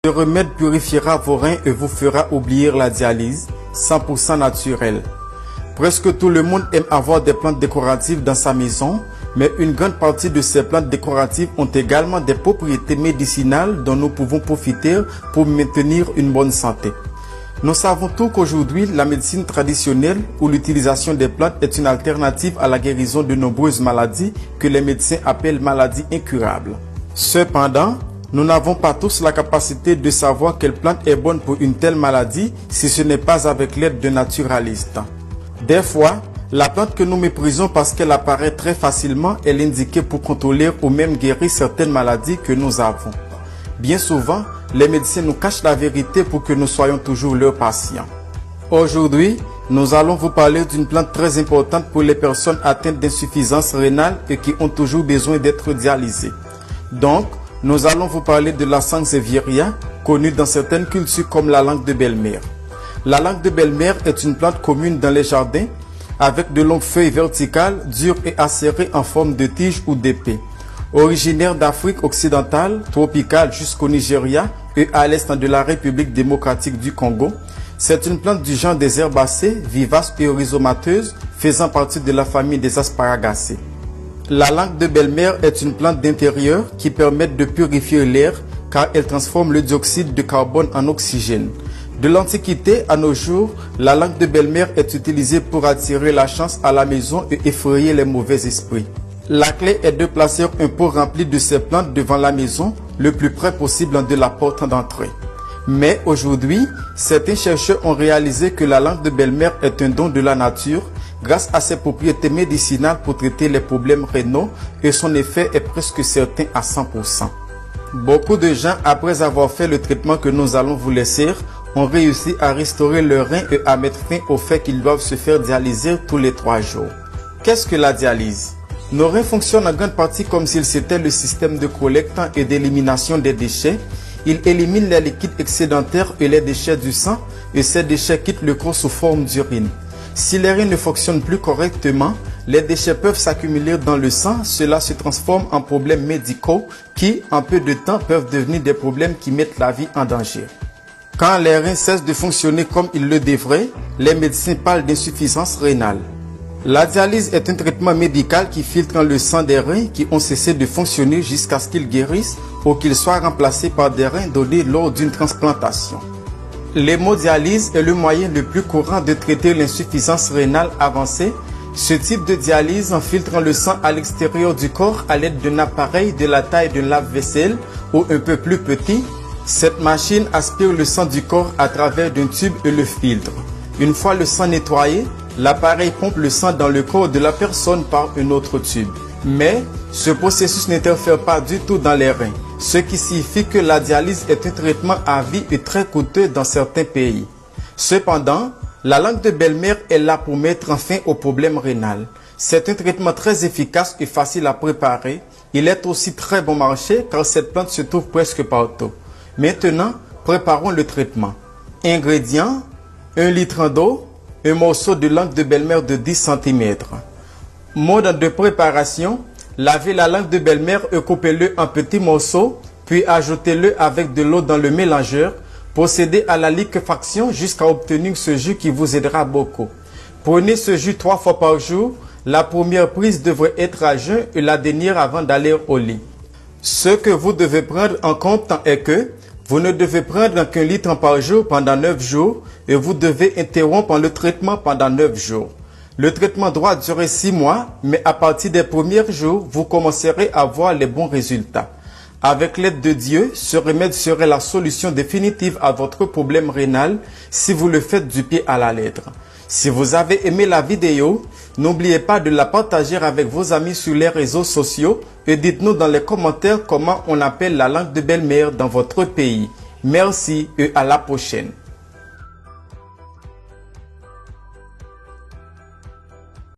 Ce remède purifiera vos reins et vous fera oublier la dialyse, 100% naturel. Presque tout le monde aime avoir des plantes décoratives dans sa maison, mais une grande partie de ces plantes décoratives ont également des propriétés médicinales dont nous pouvons profiter pour maintenir une bonne santé. Nous savons tous qu'aujourd'hui, la médecine traditionnelle ou l'utilisation des plantes est une alternative à la guérison de nombreuses maladies que les médecins appellent maladies incurables. Cependant, nous n'avons pas tous la capacité de savoir quelle plante est bonne pour une telle maladie si ce n'est pas avec l'aide de naturalistes. Des fois, la plante que nous méprisons parce qu'elle apparaît très facilement est l'indiquée pour contrôler ou même guérir certaines maladies que nous avons. Bien souvent, les médecins nous cachent la vérité pour que nous soyons toujours leurs patients. Aujourd'hui, nous allons vous parler d'une plante très importante pour les personnes atteintes d'insuffisance rénale et qui ont toujours besoin d'être dialysées. Donc, nous allons vous parler de la Sansevieria, connue dans certaines cultures comme la langue de belle-mère. La langue de belle-mère est une plante commune dans les jardins, avec de longues feuilles verticales, dures et acérées en forme de tige ou d'épée. Originaire d'Afrique occidentale, tropicale jusqu'au Nigeria et à l'est de la République démocratique du Congo, c'est une plante du genre des herbacées, vivaces et rhizomateuses, faisant partie de la famille des asparagacées. La langue de belle-mère est une plante d'intérieur qui permet de purifier l'air car elle transforme le dioxyde de carbone en oxygène. De l'Antiquité à nos jours, la langue de belle-mère est utilisée pour attirer la chance à la maison et effrayer les mauvais esprits. La clé est de placer un pot rempli de ces plantes devant la maison, le plus près possible de la porte d'entrée. Mais aujourd'hui, certains chercheurs ont réalisé que la langue de belle-mère est un don de la nature grâce à ses propriétés médicinales pour traiter les problèmes rénaux et son effet est presque certain à 100%. Beaucoup de gens, après avoir fait le traitement que nous allons vous laisser, ont réussi à restaurer leurs reins et à mettre fin au fait qu'ils doivent se faire dialyser tous les 3 jours. Qu'est-ce que la dialyse? Nos reins fonctionnent en grande partie comme s'il c'était le système de collecte et d'élimination des déchets. Ils éliminent les liquides excédentaires et les déchets du sang et ces déchets quittent le corps sous forme d'urine. Si les reins ne fonctionnent plus correctement, les déchets peuvent s'accumuler dans le sang, cela se transforme en problèmes médicaux qui, en peu de temps, peuvent devenir des problèmes qui mettent la vie en danger. Quand les reins cessent de fonctionner comme ils le devraient, les médecins parlent d'insuffisance rénale. La dialyse est un traitement médical qui filtre le sang des reins qui ont cessé de fonctionner jusqu'à ce qu'ils guérissent ou qu'ils soient remplacés par des reins donnés lors d'une transplantation. L'hémodialyse est le moyen le plus courant de traiter l'insuffisance rénale avancée. Ce type de dialyse en filtrant le sang à l'extérieur du corps à l'aide d'un appareil de la taille d'un lave-vaisselle ou un peu plus petit. Cette machine aspire le sang du corps à travers d'un tube et le filtre. Une fois le sang nettoyé, l'appareil pompe le sang dans le corps de la personne par un autre tube. Mais ce processus n'interfère pas du tout dans les reins, ce qui signifie que la dialyse est un traitement à vie et très coûteux dans certains pays. Cependant, la langue de belle-mère est là pour mettre fin au problème rénal. C'est un traitement très efficace et facile à préparer. Il est aussi très bon marché car cette plante se trouve presque partout. Maintenant, préparons le traitement. Ingrédients: 1 litre d'eau, un morceau de langue de belle-mère de 10 cm. Mode de préparation: lavez la langue de belle-mère et coupez-le en petits morceaux, puis ajoutez-le avec de l'eau dans le mélangeur. Procédez à la liquéfaction jusqu'à obtenir ce jus qui vous aidera beaucoup. Prenez ce jus 3 fois par jour. La première prise devrait être à jeun et la dernière avant d'aller au lit. Ce que vous devez prendre en compte est que vous ne devez prendre qu'1 litre par jour pendant 9 jours et vous devez interrompre le traitement pendant 9 jours. Le traitement doit durer 6 mois, mais à partir des premiers jours, vous commencerez à voir les bons résultats. Avec l'aide de Dieu, ce remède serait la solution définitive à votre problème rénal si vous le faites du pied à la lettre. Si vous avez aimé la vidéo, n'oubliez pas de la partager avec vos amis sur les réseaux sociaux et dites-nous dans les commentaires comment on appelle la langue de belle-mère dans votre pays. Merci et à la prochaine.